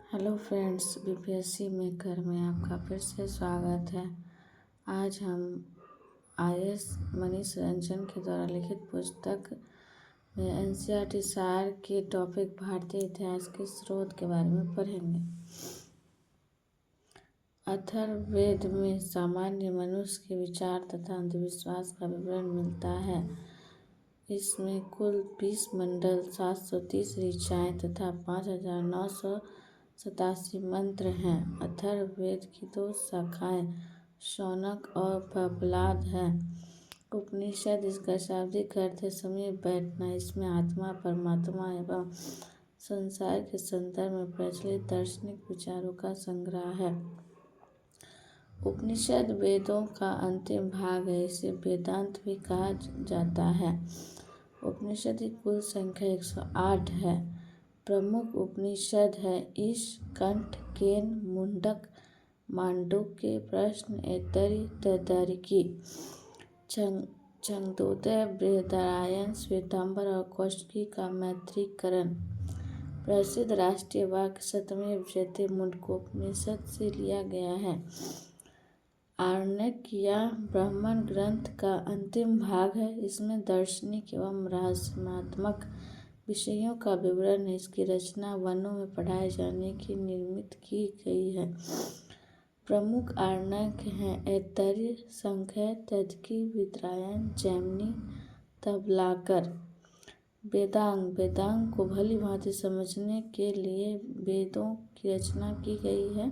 Hello friends, BPSC maker में आपका फिर से स्वागत है। आज हम आईएएस मनीष रंजन के द्वारा लिखित पुस्तक में एनसीईआरटी सार के टॉपिक भारतीय इतिहास के स्रोत के बारे में पढ़ेंगे। अथर्ववेद में सामान्य मनुष्य के विचार तथा अंधविश्वास का विवरण मिलता है। इसमें कुल 20 मंडल, 730 ऋचाएँ तथा 5987 मंत्र हैं। अथर्ववेद की 2 शाखाएं शौनक और पपलाद हैं। उपनिषद इसका शाब्दिक अर्थ है समीप बैठना। इसमें आत्मा, परमात्मा एवं संसार के संदर्भ में प्रचलित दार्शनिक विचारों का संग्रह है। उपनिषद वेदों का अंतिम भाग है। इसे वेदांत भी कहा जाता है। उपनिषद की कुल संख्या 108 है। प्रमुख उपनिषद है ईश, कंठ, केन, मुंडक, मांडुक्य, प्रश्न, ऐतरेय, तैत्तिरीय, छंदोदय, बृहदारण्यक, श्वेतांबर और कौशिकी का मैत्रीकरण। प्रसिद्ध राष्ट्रीय वाक्य सत्यमेव जयते मुंडकोपनिषद से लिया गया है। आरण्यक या ब्राह्मण ग्रंथ का अंतिम भाग है। इसमें दार्शनिक एवं रहस्यात्मक विषयों का विवरण है। इसकी रचना वनों में पढ़ाए जाने की निर्मित की गई है। प्रमुख आरण्यक हैं ऐतरेय, सांख्य, तैत्तिरीय, विदर्भीय, जैमिनी, तालवकर। वेदांग को भली भांति समझने के लिए वेदों की रचना की गई है।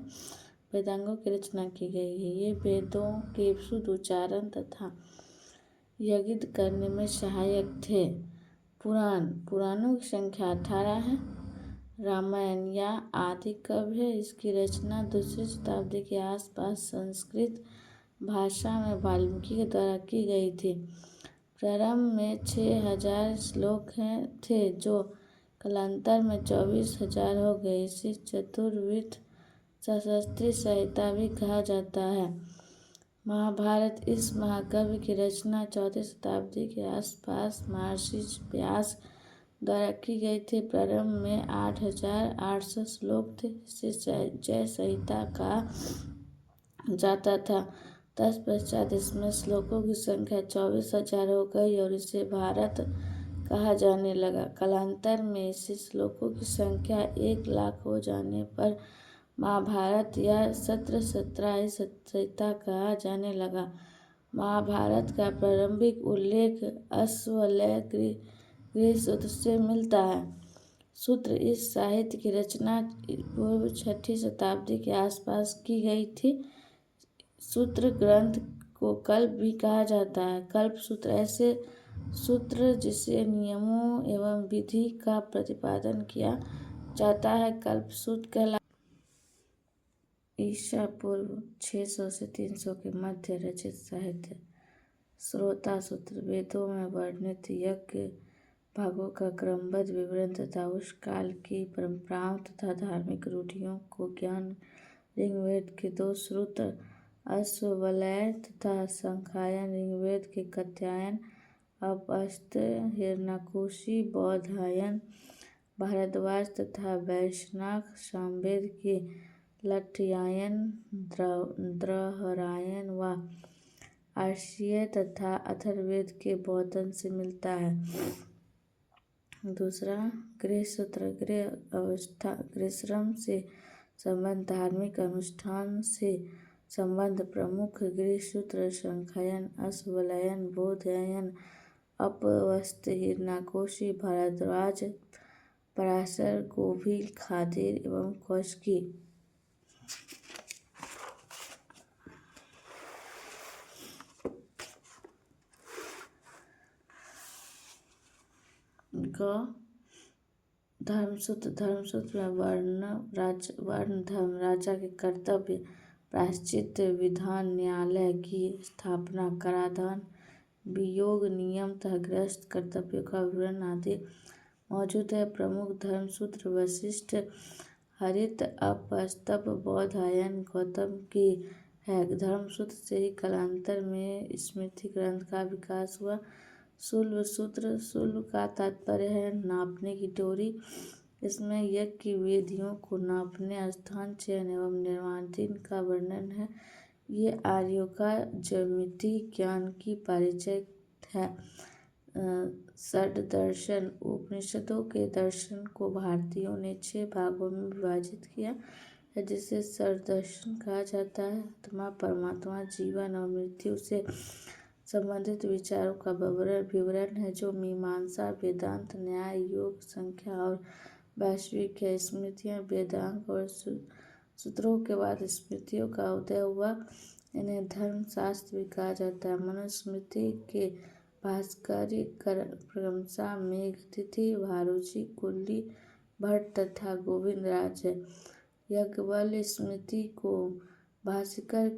वेदांगों की रचना की गई है। ये वेदों के शुद्ध उच्चारण तथा यज्ञ करने में सहायक थे। पुराणों की संख्या 18 है। रामायण या आदि काव्य है। इसकी रचना 2वीं शताब्दी के आसपास संस्कृत भाषा में वाल्मीकि के द्वारा की गई थी। प्रारंभ में 6000 श्लोक थे जो कालांतर में 24,000 हो गए। इसे चतुर्विध शास्त्रीय संहिता भी कहा जाता है। महाभारत इस महाकाव्य की रचना 4वीं शताब्दी के आसपास महर्षि व्यास द्वारा की गई थी। प्रारंभ में 8800 श्लोक थे। इसे जय संहिता कहा जाता था। तत्पश्चात इसमें श्लोकों की संख्या 24,000 हो गई और इसे भारत कहा जाने लगा। कालांतर में इसे श्लोकों की संख्या 1,00,000 हो जाने पर महाभारत या सत्रसत्रायी संहिता कहा जाने लगा। महाभारत का प्रारंभिक उल्लेख अश्वलेध गृह सूत्र से मिलता है। सूत्र इस साहित्य की रचना पूर्व 6वीं शताब्दी के आसपास की गई थी। सूत्र ग्रंथ को कल्प भी कहा जाता है। कल्प सूत्र ऐसे सूत्र जिसे नियमों एवं विधि का प्रतिपादन किया जाता है, कल्प सूत्र कहलाता है। ईसा पूर्व 600 से 300 के मध्य रचित साहित्य। श्रोता सूत्र वेदों में वर्णित यज्ञ भागों का क्रमबद्ध विवरण तथा उस काल की परंपराओं तथा धार्मिक रूढ़ियों को ज्ञान। ऋग्वेद के 2 सूत्र अश्वलेध तथा सांख्यायन, ऋग्वेद के कात्यायन, अपस्थ, हिरण्यकोशी, बौधायन, भारद्वाज तथा वैशनाथ, सामवेद के लठ्ठयायन, द्रहरायन व आर्षीय तथा अथर्ववेद के बोधन से मिलता है। दूसरा गृह सूत्र गृह अवस्था, गृहश्रम से संबंध, धार्मिक अनुष्ठान से संबंध। प्रमुख गृह सूत्र सांख्यायन, अश्वलेध, बौधायन, अपस्थ, हिरण्यकोशी, भारद्वाज, पराशर, गोभिल, खादिर एवं कौशिकी। धर्मसूत्र में वर्ण धर्म, राजा के कर्तव्य, प्रायश्चित विधान, न्यायालय की स्थापना, कराधान, वियोग नियम तथा गृहस्थ कर्तव्यों का विवरण आदि मौजूद है। प्रमुख धर्मसूत्र वशिष्ठ, हरित, अपस्तंभ, बौधायन, गौतम की है। धर्मसूत्र से ही कालांतर में स्मृति ग्रंथ का विकास हुआ। शूल्ब सूत्र, शूल्ब का तात्पर्य है नापने की डोरी। इसमें यज्ञ की विधियों को नापने, स्थान चयन एवं निर्माणाधीन का वर्णन है। ये आर्यों का ज्यामिति ज्ञान की परिचय है। षड्दर्शन। उपनिषदों के दर्शन को भारतीयों ने 6 भागों में विभाजित किया है, जिसे षड्दर्शन कहा जाता है। आत्मा, परमात्मा, जीवन और मृत्यु से संबंधित विचारों का विवरण है, जो मीमांसा, वेदांत, न्याय, योग, संख्या और वैश्विक है। स्मृतियाँ। वेदांग और सूत्रों के बाद स्मृतियों का उदय हुआ। इन्हें धर्म शास्त्र भी कहा जाता है। मनुस्मृति के भास्करी क्रमशः मेघतिथि, भारूची, कुल्ली, भट्ट तथा गोविंद राज है। याज्ञवल्क्य स्मृति को भास्कर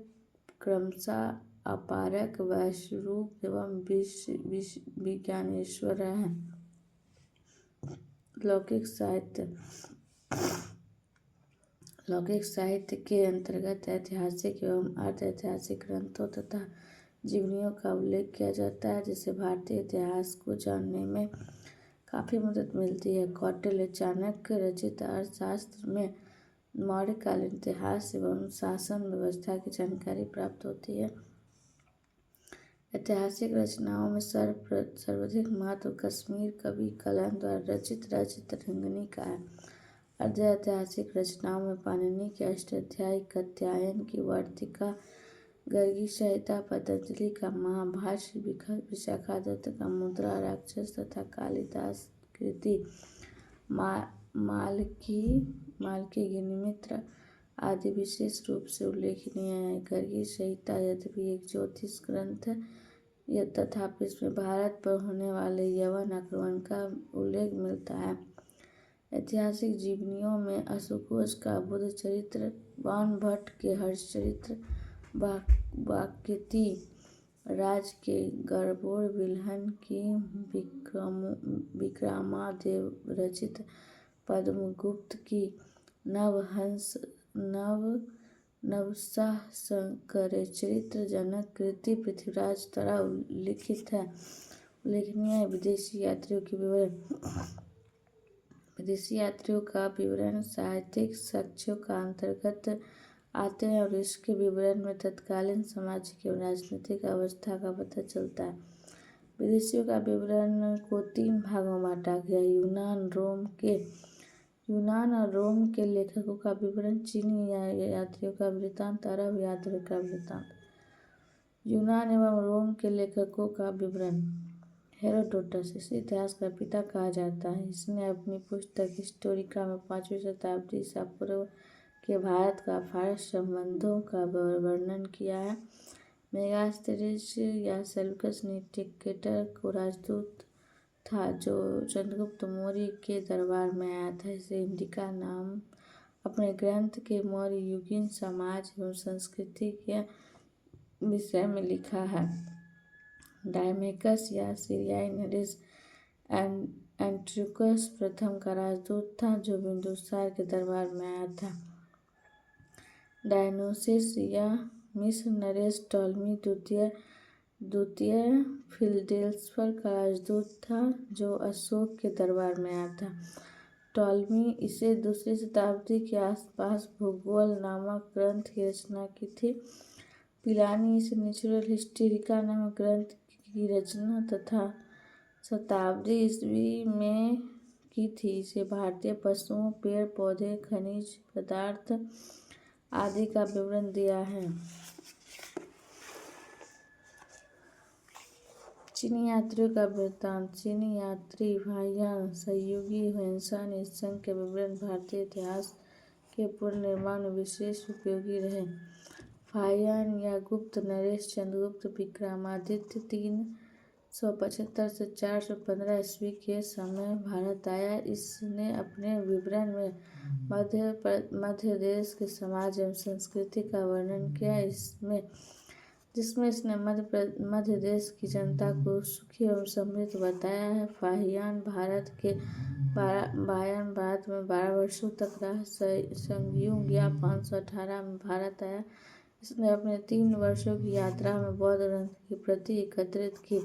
क्रमशः अपारक, वैश्वरूप एवं विज्ञानेश्वर है। लौकिक साहित्य। लौकिक साहित्य के अंतर्गत ऐतिहासिक एवं अर्ध ऐतिहासिक ग्रंथों तथा जीवनियों का उल्लेख किया जाता है, जिससे भारतीय इतिहास को जानने में काफ़ी मदद मिलती है। कौटिल्य, चाणक्य रचित अर्थशास्त्र में मौर्यकालीन इतिहास एवं शासन व्यवस्था की जानकारी प्राप्त होती है। ऐतिहासिक रचनाओं में सर्वाधिक महत्व कश्मीर कवि कलहन द्वारा रचित रंगनी का है। अर्ध ऐतिहासिक रचनाओं में पाणिनि के अष्टाध्यायी, कात्यायन की वार्तिका, गर्गी संहिता, पतंजलि का महाभाष्य, विशाखादत्त का मुद्रा राक्षस तथा कालिदास कृति माल्की गिरिमित्र आदि विशेष रूप से उल्लेखनीय है। गर्गी संहिता यद्यपि एक ज्योतिष ग्रंथ है, तथापि इसमें भारत पर होने वाले यवन आक्रमण का उल्लेख मिलता है। ऐतिहासिक जीवनियों में अशोकोज का बुद्ध चरित्र, बाणभट्ट के हर्षचरित्र, वाक्यती राज के गणगौर बिल्हन की विक्रमादेव रचित, पद्मगुप्त की नवशाहचरित्र, जनक कृति पृथ्वीराज द्वारा लिखित है। उल्लेखनीय है। विदेशी यात्रियों के विवरण। विदेशी यात्रियों का विवरण साहित्यिक साक्ष्यों का अंतर्गत आते हैं और इसके विवरण में तत्कालीन सामाजिक एवं राजनीतिक अवस्था का पता चलता है। विदेशियों का विवरण को 3 भागों में बांटा गया। यूनान और रोम के लेखकों का विवरण, चीनी यात्रियों का वृत्तांत, अरब यात्रियों का वृत्तांत। यूनान एवं रोम के लेखकों का विवरण। हेरोडोटस, इसे इतिहास का पिता कहा जाता है। इसने अपनी पुस्तक हिस्टोरिका में 5वीं शताब्दी ईसा पूर्व के भारत का फारस संबंधों का वर्णन किया है। मेगास्थनीज या सेल्यूकस निकेटर को राजदूत था, जो चंद्रगुप्त मौर्य के दरबार में आया था। इसे इंडिका नाम अपने ग्रंथ के मौर्य युगीन समाज एवं संस्कृति के विषय में लिखा है। डायमेकस या सीरियाई नरेश एंटियोकस प्रथम का राजदूत था, जो बिंदुसार के दरबार में आया था। डायनोसिस या मिस्र नरेश टॉलमी द्वितीय फिलडेल्फी का राजदूत था, जो अशोक के दरबार में आया था। टॉलमी इसे 2वीं शताब्दी के आसपास भूगोल नामक ग्रंथ की रचना की थी। पिलानी इसे नेचुरल हिस्टोरिका नामक ग्रंथ की रचना तथा शताब्दी ईस्वी में की थी। इसे भारतीय पशुओं, पेड़ पौधे, खनिज पदार्थ आदि का विवरण दिया है। चीनी यात्रियों का वृत्तांत। चीनी यात्री हाइयान सहयोगी हुएनसां ने इस संघ के विवरण भारतीय इतिहास के पुनर्निर्माण में विशेष उपयोगी रहे। फाहियान या गुप्त नरेश चंद्रगुप्त विक्रमादित्य 375 से 415 ईस्वी के समय भारत आया। इसने अपने विवरण में मध्य देश के समाज एवं संस्कृति का वर्णन किया, जिसमें इसने मध्य देश की जनता को सुखी एवं समृद्ध बताया है। फाहियान भारत में 12 वर्षों तक रहा। संगयुग या 518 में भारत आया। इसने अपने 3 वर्षों की यात्रा में बौद्ध ग्रंथ की प्रति एकत्रित की।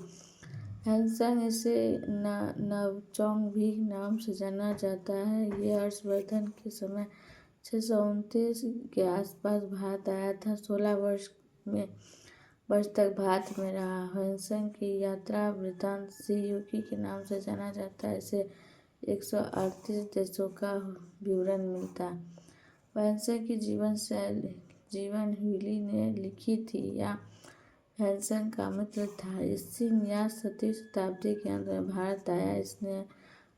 हैंसंग इसे नवचोंग भी नाम से जाना जाता है। ये हर्षवर्धन के समय 629 के आसपास भारत आया था। 16 वर्ष तक भारत में रहा। हैंसंग की यात्रा वृत्तांत शियुकी के नाम से जाना जाता है। इसे 138 देशों का विवरण मिलता है। हैंसंग की जीवन ह्यूली ने लिखी थी या हैंसंग का मित्र था। इसी या 7वीं शताब्दी के अंत में भारत आया। इसने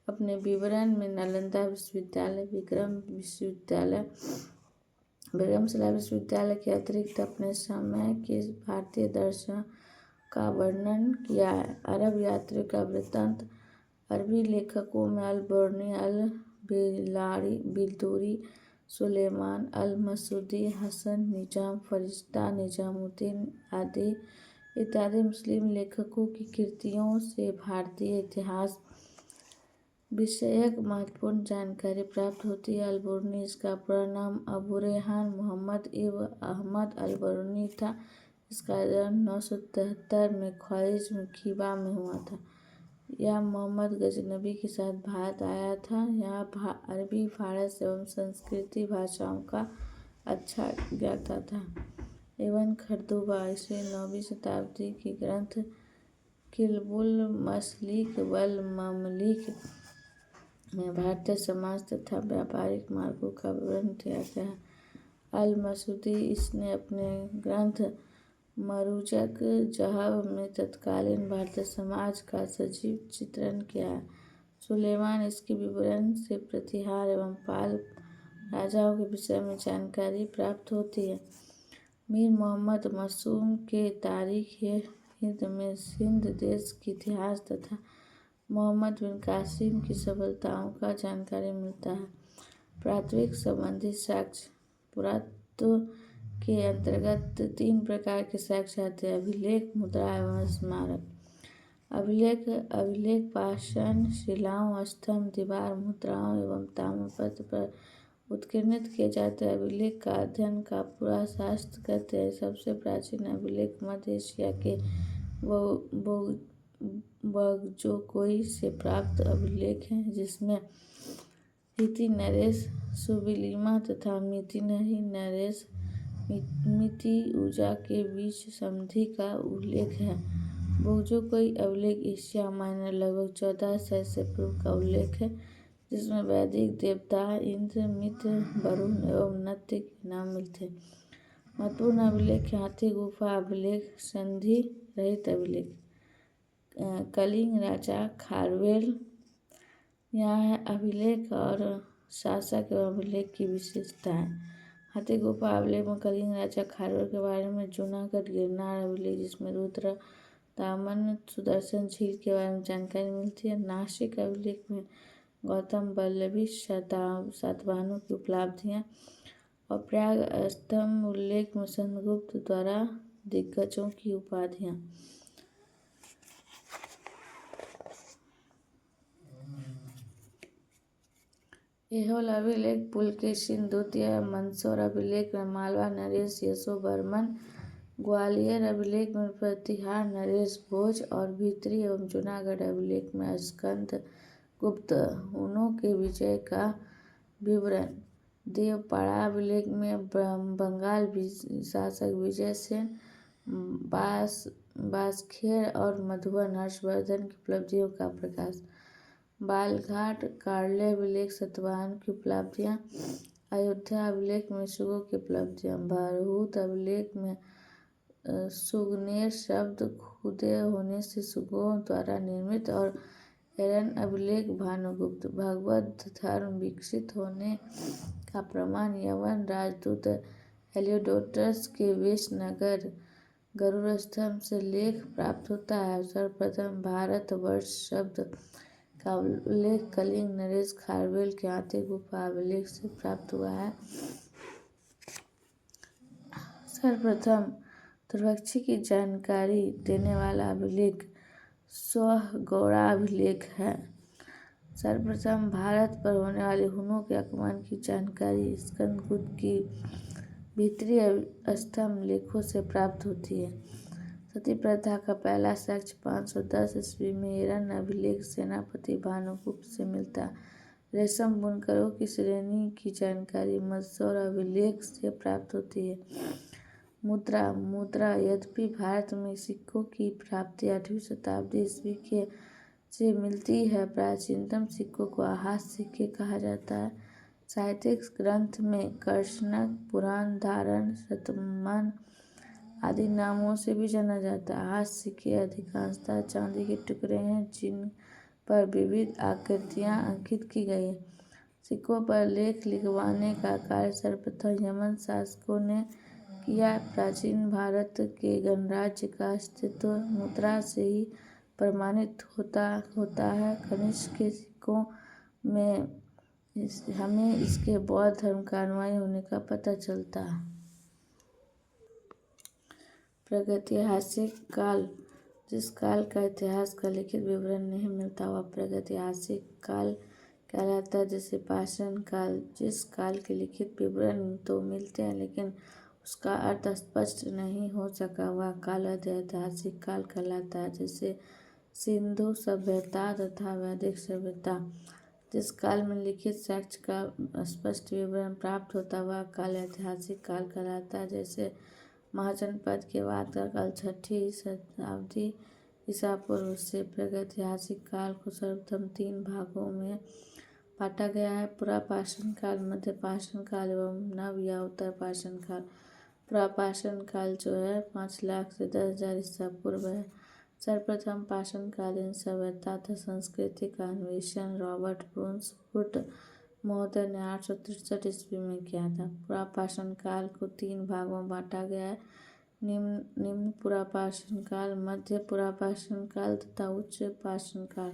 अपने विवरण में नालंदा विश्वविद्यालय, विक्रमशिला विश्वविद्यालय के अतिरिक्त अपने समय के भारतीय दर्शन का वर्णन किया है। अरब यात्रियों का वृत्तांत अरबी लेखकों में अल-बर्नी, अल-बिलतूरी, सुलेमान अल-मसूदी, हसन निजाम, फरिश्ता, निजामुद्दीन आदि इत्यादि मुस्लिम लेखकों की कृतियों से भारतीय इतिहास विषयक महत्वपूर्ण जानकारी प्राप्त होती है। अल-बर्नी, इसका पूरा नाम अबू रेहान मोहम्मद इब्न अहमद अल-बर्नी था। इसका जन्म 973 में ख्वारिज़्म खिबा में हुआ था। यह मोहम्मद गजनबी के साथ भारत आया था। यह अरबी, फारस एवं संस्कृत भाषाओं का अच्छा ज्ञाता था। इब्न खल्दून इसे 9वीं शताब्दी के ग्रंथ किताबुल मसालिक वल ममालिक में भारतीय समाज तथा व्यापारिक मार्गों का विवरण दिया गया है। अल-मसूदी इसने अपने ग्रंथ मरूजक ज़हब में तत्कालीन भारतीय समाज का सजीव चित्रण किया है। सुलेमान इसके विवरण से प्रतिहार एवं पाल राजाओं के विषय में जानकारी प्राप्त होती है। मीर मोहम्मद मासूम के तारीख़-ए-हिंद में सिंध देश के इतिहास तथा मोहम्मद बिन कासिम की सफलताओं का जानकारी मिलता है। पुरातात्विक संबंधी साक्ष्य। पुरातत्व के अंतर्गत 3 प्रकार के साक्ष्य आते हैं: अभिलेख, मुद्रा एवं स्मारक। अभिलेख पाषाण शिलाओं, स्तंभ, दीवार, मुद्राओं एवं ताम्रपत्र पर उत्कीर्णित किए जाते हैं। अभिलेख का अध्ययन का पूरा शास्त्र करते हैं। सबसे प्राचीन अभिलेख मध्य एशिया के वोगजोकोई से प्राप्त अभिलेख हैं, जिसमें हित्ती नरेश सुविलिमा तथा मितिनरी नरेश मितिउजा के बीच संधि का उल्लेख है। वोगजोकोई अभिलेख एशिया माइनर लगभग 1400 ईसा पूर्व का उल्लेख है, जिसमें वैदिक देवता इंद्र, मित्र, वरुण एवं नत्य के नाम मिलते हैं। महत्वपूर्ण अभिलेख: हाथी गुफा अभिलेख, संधि रहित अभिलेख, कलिंग राजा खारवेल। यहाँ अभिलेख और शासक एवं अभिलेख की विशेषताएं। हाथी गुफा अभिलेख में कलिंग राजा खारवेल के बारे में, जूनागढ़ गिरनार अभिलेख जिसमें रुद्र दामन सुदर्शन झील के बारे में जानकारी मिलती है। नासिक अभिलेख में गौतम वल्लभी सातवाहनों की उपलब्धियाँ और प्रयाग स्तंभ उल्लेख में चंद्रगुप्त द्वारा दिग्गजों की उपाधियाँ। ऐहोल अभिलेख पुलकेशिन द्वितीय, मंदसौर अभिलेख में मालवा नरेश यशोवर्मन, ग्वालियर अभिलेख में प्रतिहार नरेश भोज और भीतरी एवं जूनागढ़ अभिलेख में स्कंद गुप्त हुनों के विजय का विवरण। देवपाड़ा अभिलेख में बंगाल शासक विजय सेन, बासखेड़ और मधुबन हर्षवर्धन की उपलब्धियों का प्रकाश। बालघाट कार्ले अभिलेख सातवाहन की उपलब्धियाँ। अयोध्या अभिलेख में सुगों की उपलब्धियाँ। बरहूत अभिलेख में सुगनेर शब्द खुदे होने से सुगों द्वारा निर्मित और एरन अभिलेख भानुगुप्त। भगवत धर्म विकसित होने का प्रमाण यवन राजदूत हेलियोडोटस के वेशनगर गरुड़ स्तंभ से लेख प्राप्त होता है। सर्वप्रथम भारतवर्ष शब्द का उल्लेख कलिंग नरेश खारवेल के हाथी गुफा अभिलेख से प्राप्त हुआ है। सर्वप्रथम तुर्भक्षी की जानकारी देने वाला अभिलेख स्वगौड़ा अभिलेख है। सर्वप्रथम भारत पर होने वाले हुनों के आक्रमण की जानकारी स्कंदगुप्त की भीतरी स्तंभ लेखों से प्राप्त होती है। सती प्रथा का पहला साक्ष्य 510 ईस्वी में एरन अभिलेख सेनापति भानुगुप्त से मिलता है। रेशम बुनकरों की श्रेणी की जानकारी मत्स्य और अभिलेख से प्राप्त होती है। मुद्रा यद्यपि भारत में सिक्कों की प्राप्ति 8वीं शताब्दी ईस्वी के से मिलती है, प्राचीनतम सिक्कों को आहस सिक्के कहा जाता है। साहित्यिक ग्रंथ में कर्षणक, पुराण धारण, शतमान आदि नामों से भी जाना जाता है। आहस सिक्के अधिकांशतः चांदी के टुकड़े हैं जिन पर विविध आकृतियां अंकित की गई हैं। सिक्कों पर लेख लिखवाने का कार्य सर्वप्रथम यमन शासकों ने किया। प्राचीन भारत के गणराज्य का अस्तित्व मुद्रा से ही प्रमाणित होता है। कनिष्क के सिक्कों में हमें इसके बौद्ध धर्म का अनुयायी होने का पता चलता है। प्रागैतिहासिक काल। जिस काल का इतिहास का लिखित विवरण नहीं मिलता वह प्रागैतिहासिक काल कहलाता है। जैसे पाषाण काल। जिस काल के लिखित विवरण तो मिलते हैं लेकिन उसका अर्थ स्पष्ट नहीं हो सका वह काल ऐतिहासिक काल कहलाता है। जैसे सिंधु सभ्यता तथा वैदिक सभ्यता। जिस काल में लिखित साक्ष्य का स्पष्ट विवरण प्राप्त होता वह काल ऐतिहासिक काल कहलाता है। जैसे महाजनपद के बाद का काल 6वीं शताब्दी ईसा पूर्व से। प्रागैतिहासिक काल को सर्वप्रथम 3 भागों में बांटा गया है: पुरापाषाण काल, मध्य पाषाण काल एवं नव या उत्तर पाषाण काल। पुरापाषाण काल जो है 5 लाख से 10,000 ईसा पूर्व है। सर्वप्रथम पाषाणकालीन सभ्यता तथा संस्कृति का अन्वेषण रॉबर्ट ब्रूंसवुड महोदय ने 863 ईस्वी में किया था। पुरापाषाण काल को 3 भागों में बांटा गया है: निम्न पुरापाषाण काल, मध्य पुरापाषाण काल तथा उच्च पाषाण काल।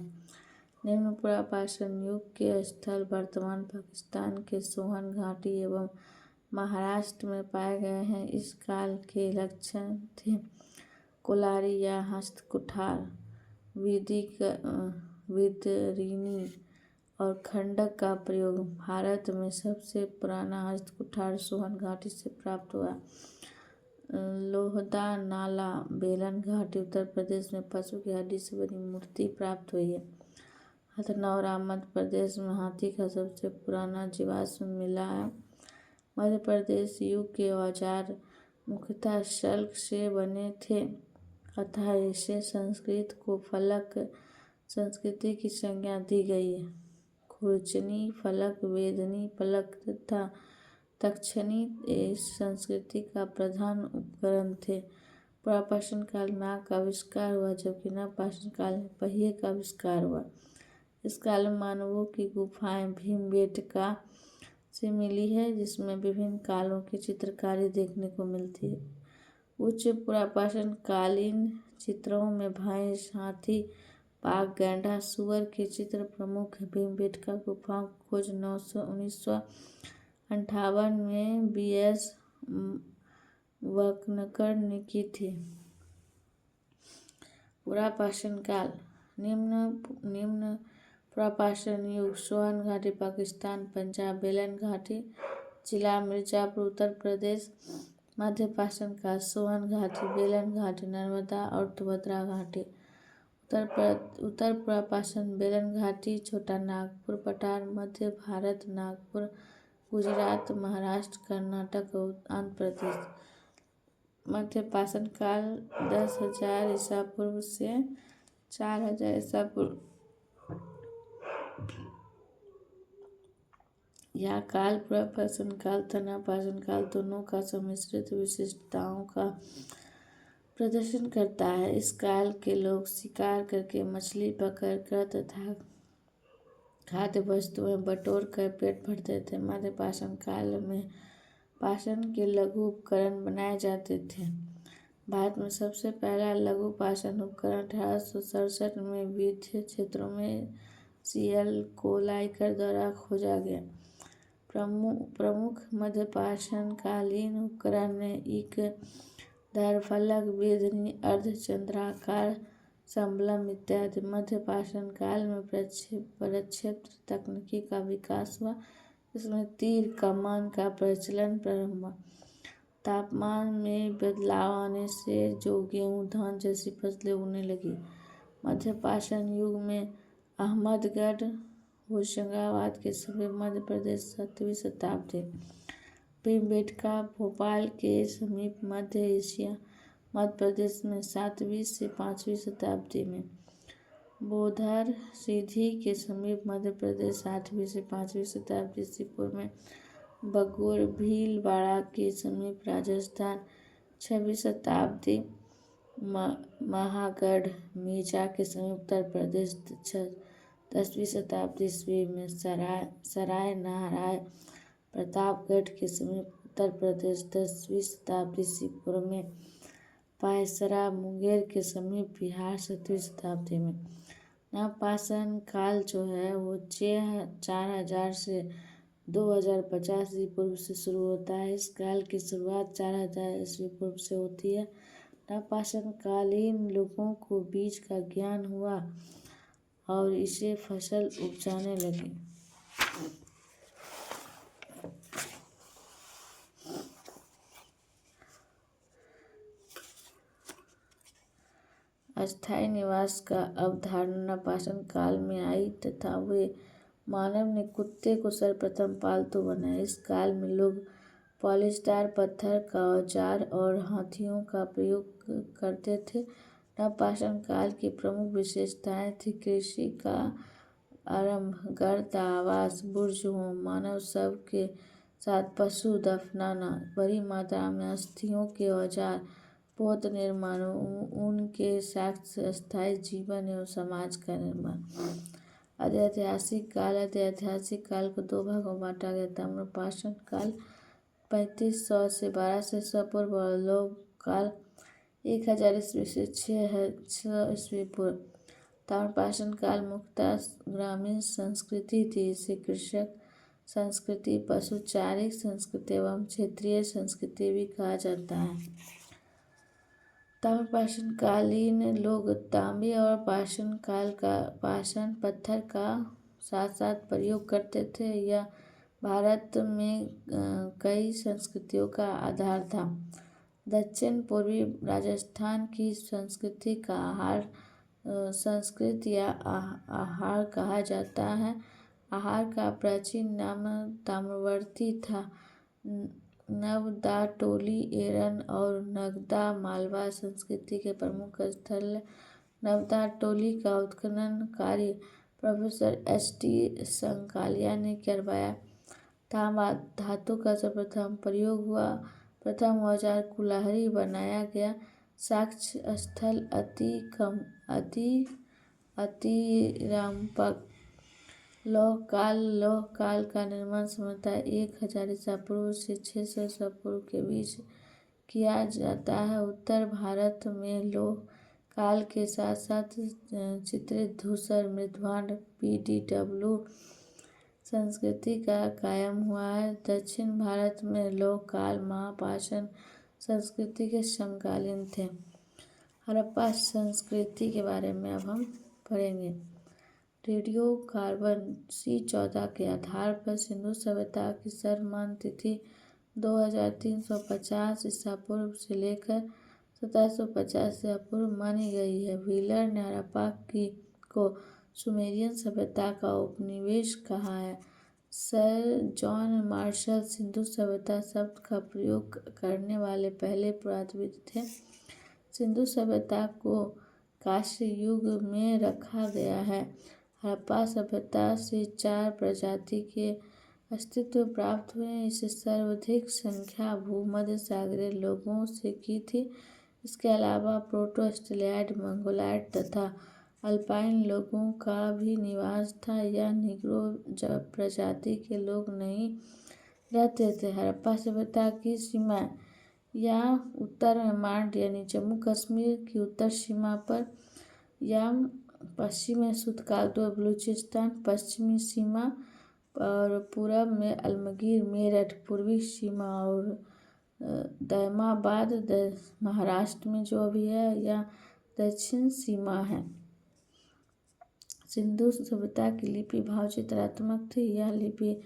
निम्न पुरापाषाण युग के स्थल वर्तमान पाकिस्तान के सोहन घाटी एवं महाराष्ट्र में पाए गए हैं। इस काल के लक्षण थे कोलारी या हस्तकुठार, विदरिनी और खंडक का प्रयोग। भारत में सबसे पुराना हस्तकुठार सोहन घाटी से प्राप्त हुआ। लोहदा नाला बेलन घाटी उत्तर प्रदेश में पशु की हड्डी से बनी मूर्ति प्राप्त हुई है। हथनौरा मध्य प्रदेश में हाथी का सबसे पुराना जीवाश्म मिला है। मध्य प्रदेश युग के औजार मुख्यतः शल्क से बने थे अतः इसे संस्कृत को फलक संस्कृति की संज्ञा दी गई है। खुरचनी फलक, वेदनी फलक तथा तक्षनी इस संस्कृति का प्रधान उपकरण थे। पुरापाषाण काल में आग का आविष्कार हुआ जबकि नवपाषाण काल में पहिए का आविष्कार हुआ। इस काल में मानवों की गुफाएं भीमबेटका से मिली है जिसमें विभिन्न कालों की चित्रकारी देखने को मिलती है। उच्च पुरापाषाण कालीन चित्रों में भैंस, हाथी, बाघ, गैंडा, सुअर के चित्र प्रमुख है। भीमबेटका गुफाओं की खोज 1958 में B.S. वकनकर ने की थी। पुरापाषाण काल। निम्न पुरापाषाण युग सोहन घाटी पाकिस्तान, पंजाब, बेलन घाटी जिला मिर्जापुर उत्तर प्रदेश। मध्य पाषाण काल सोहन घाटी, बेलन घाटी, नर्मदा और तुंगभद्रा घाटी। उत्तर पुरापाषाण बेलन घाटी, छोटा नागपुर पठार, मध्य भारत, नागपुर, गुजरात, महाराष्ट्र, कर्नाटक और आंध्र प्रदेश। मध्य पाषाण काल 10,000 ईसा पूर्व से 4,000 ईसा पूर्व। यह काल पुरापाषाण काल तथा नवपाषाण काल दोनों का सम्मिश्रित विशिष्टताओं का प्रदर्शन करता है। इस काल के लोग शिकार करके, मछली पकड़कर तथा खाद्य वस्तुएं बटोर कर पेट भरते थे। मध्य पाषाण काल में पाषाण के लघु उपकरण बनाए जाते थे। भारत में सबसे पहला लघु पाषाण उपकरण 1867 में विविध क्षेत्रों में CL कोलाइकर द्वारा खोजा गया। प्रमुख मध्य पाषाण कालीन उपकरण ने ईक, दर्पफलक, वेदनी, अर्धचंद्राकार संबलम इत्यादि। मध्य पाषाण काल में प्रक्षेप्त्र तकनीकी का विकास हुआ इसमें तीर कमान का प्रचलन प्रारंभ हुआ। तापमान में बदलाव आने से जो गेहूँ, धान जैसी फसलें उगने लगी। मध्य पाषाण युग में अहमदगढ़, होशंगाबाद के सभी मध्य प्रदेश 7वीं शताब्दी। भीमबेटका भोपाल के समीप मध्य एशिया मध्य प्रदेश में 7वीं से 5वीं शताब्दी में। बोधर सीधी के समीप मध्य प्रदेश 8वीं से 5वीं शताब्दी ईस्वी पूर्व में। बगोर भीलवाड़ा के समीप राजस्थान 6वीं शताब्दी। महागढ़ मेजा के समीप उत्तर प्रदेश 10वीं शताब्दी ईस्वी में। सराय नाराय प्रतापगढ़ के समीप उत्तर प्रदेश 10वीं शताब्दी ईस्वी पूर्व में। पायसरा मुंगेर के समीप बिहार 7वीं शताब्दी में। नवपाषाण काल जो है वो 4000 से 2050 ईस्वी पूर्व से शुरू होता है। इस काल की शुरुआत 4000 ईस्वी पूर्व से होती है। नवपाषाण कालीन लोगों को बीज का ज्ञान हुआ और इसे फसल उपजाने लगी। अस्थायी निवास का अवधारणा नवपाषाण काल में आई तथा वे मानव ने कुत्ते को सर्वप्रथम पालतू बनाया। इस काल में लोग पॉलीस्टार पत्थर का औजार और हाथियों का प्रयोग करते थे। नवपाषाण काल की प्रमुख विशेषताएं थी कृषि का आरंभ, गर्त आवास, बुर्ज होम, मानव शव के साथ पशु दफनाना, बड़ी मात्रा में अस्थियों के औजार, पौध निर्माण, उनके साक्ष्य, अस्थायी जीवन एवं समाज का निर्माण। ऐतिहासिक काल। ऐतिहासिक काल को दो भागों में बांटा गया। ताम्रपाषाण काल 3500 से 1200 पूर्व और लौह काल 1000 ईस्वी से 600 ईस्वी पूर्व। ताम्रपाषाण काल मुख्यतः ग्रामीण संस्कृति थी। इसे कृषक संस्कृति, पशुचारिक संस्कृति एवं क्षेत्रीय संस्कृति भी कहा जाता है। ताम्रपाषाण कालीन लोग तांबे और पाषाण पत्थर का साथ साथ प्रयोग करते थे। यह भारत में कई संस्कृतियों का आधार था। दक्षिण पूर्वी राजस्थान की संस्कृति का आहार संस्कृत या आहार कहा जाता है। आहार का प्राचीन नाम ताम्रवर्ती था। नवदाटोली, एरन और नगदा मालवा संस्कृति के प्रमुख स्थल। नवदाटोली का उत्खनन कार्य प्रोफेसर H.T. संकालिया ने करवाया। तांबा धातु का सर्वप्रथम प्रयोग हुआ। प्रथम औजार कुल्हाड़ी बनाया गया। साक्ष्य स्थल अतिरामपक। लौह काल का निर्माण सामान्यतः 1000 ईसा पूर्व से 600 ईसा पूर्व के बीच किया जाता है। उत्तर भारत में लौह काल के साथ साथ चित्रित धूसर मृद्भांड PDW संस्कृति का कायम हुआ है। दक्षिण भारत में लौह काल महापाषाण संस्कृति के समकालीन थे। हड़प्पा संस्कृति के बारे में अब हम पढ़ेंगे। रेडियो कार्बन C14 के आधार पर सिंधु सभ्यता की सर्वमान्य तिथि 2350 ईसा पूर्व से लेकर 1750 ईसा पूर्व मानी गई है। व्हीलर ने हड़प्पा को सुमेरियन सभ्यता का उपनिवेश कहा है। सर जॉन मार्शल सिंधु सभ्यता शब्द का प्रयोग करने वाले पहले पुरातत्वविद थे। सिंधु सभ्यता को कांस्य युग में रखा गया है। हड़प्पा सभ्यता से 4 प्रजाति के अस्तित्व प्राप्त हुए। इसे सर्वाधिक संख्या भूमध्य सागरीय लोगों से की थी। इसके अलावा प्रोटो-ऑस्ट्रेलियाइड, मंगोलाइड तथा अल्पाइन लोगों का भी निवास था। यह निग्रो प्रजाति के लोग नहीं रहते थे। हड़प्पा सभ्यता की सीमाएं। यह उत्तर में मांड यानी जम्मू कश्मीर की उत्तर सीमा पर, या पश्चिम में सुतकादो बलूचिस्तान पश्चिमी सीमा और पूरब में अलमगीर मेरठ पूर्वी सीमा और दैमाबाद महाराष्ट्र में जो अभी है यह दक्षिण सीमा है। सिंधु सभ्यता की लिपि भावचित्रात्मक थी। यह लिपि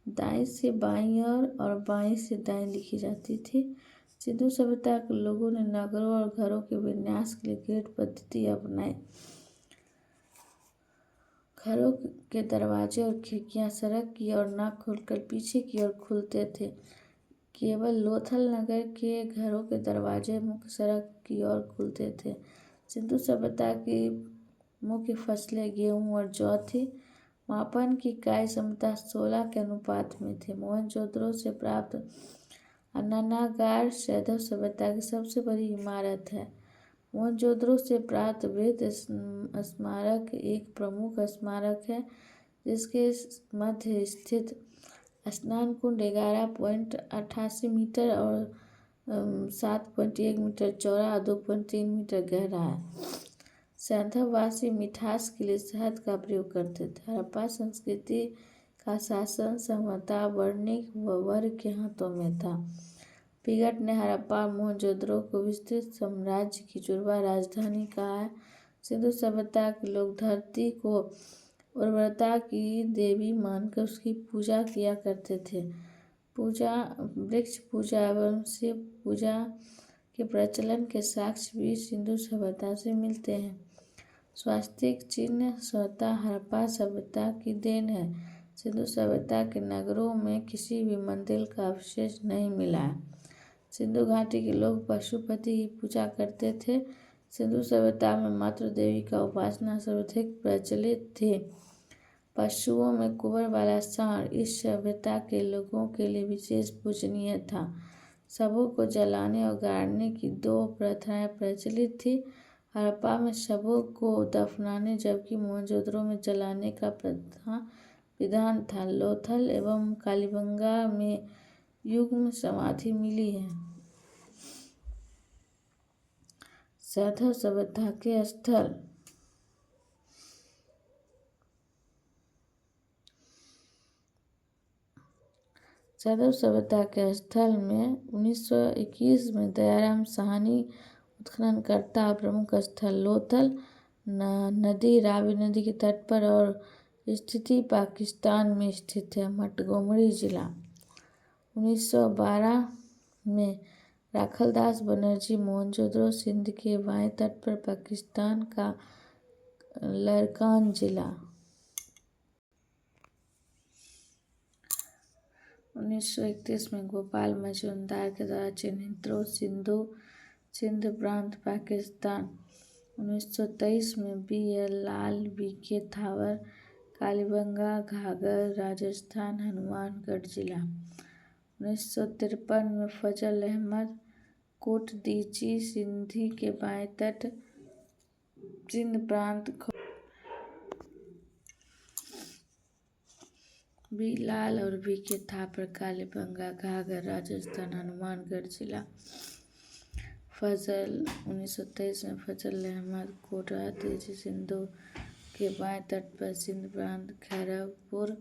दाईं से बाईं और बाईं से दाईं लिखी जाती थी। सिंधु सभ्यता के लोगों ने नगरों और घरों के विन्यास के लिए ग्रिड पद्धति अपनाई। घरों के दरवाजे और खिड़कियां सड़क की ओर न खुलकर पीछे की ओर खुलते थे। केवल लोथल नगर के घरों के दरवाजे मुख्य सड़क की ओर खुलते थे। सिंधु सभ्यता की मुख्य फसलें गेहूं और जौ थी। मापन की इकाई क्षमता 16 के अनुपात में थे। मोहनजोदड़ो से प्राप्त अन्नागार सैंधव सभ्यता की सबसे बड़ी इमारत है। मोहनजोदड़ो से प्राप्त बृहद स्मारक एक प्रमुख स्मारक है, जिसके मध्य स्थित स्नान कुंड 11.88 मीटर और 7.1 मीटर चौड़ा और 2.3 मीटर गहरा है। सैंधववासी मिठास के लिए शहद का प्रयोग करते थे। हड़प्पा संस्कृति का शासन संभवतः वर्णिक वर्ग के हाथों में था। पिगट ने हड़प्पा और मोहनजोदड़ो को विस्तृत साम्राज्य की जुड़वा राजधानी कहा है। सिंधु सभ्यता के लोग धरती को उर्वरता की देवी मानकर उसकी पूजा किया करते थे। वृक्ष पूजा एवं शिव पूजा के प्रचलन के साक्ष्य भी सिंधु सभ्यता से मिलते हैं। स्वास्तिक चिन्ह स्वतः हड़प्पा सभ्यता की देन है। सिंधु सभ्यता के नगरों में किसी भी मंदिर का अवशेष नहीं मिला है। सिंधु घाटी के लोग पशुपति की पूजा करते थे। सिंधु सभ्यता में मातृ देवी का उपासना सर्वाधिक प्रचलित थी। पशुओं में कुंवर वाला सांड इस सभ्यता के लोगों के लिए विशेष पूजनीय था। शवों को जलाने और गाड़ने की 2 प्रथाएं प्रचलित थी। हड़प्पा में शवों को दफनाने जबकि मोहनजोदड़ो में जलाने का विधान था। लोथल एवं कालीबंगा में युग्म समाधि मिली है। सैंधव सभ्यता के स्थल सैंधव सभ्यता के स्थल में 1921 में दयाराम साहनी उत्खननकर्ता और प्रमुख स्थल लोथल नदी रावी नदी के तट पर और स्थिति पाकिस्तान में स्थित है। मोंटगोमरी जिला 1912 में राखलदास बनर्जी मोहनजोदड़ो सिंध के बाएं तट पर पाकिस्तान का लरकान जिला 1931 में गोपाल मजूमदार के द्वारा चिन्हित सिंध प्रांत पाकिस्तान 1923 में B.L. लाल B.K. थावर कालीबंगा घाघर राजस्थान हनुमानगढ़ जिला 1953 में फजल अहमद कोटदीची सिंधी के बाएं तट सिंध प्रांत B. लाल और B.K. थापर कालीबंगा घाघर राजस्थान हनुमानगढ़ जिला फजल 1923 में फजल अहमद कोटदीची सिंधु के बाएं तट पर सिंध प्रांत खैरपुर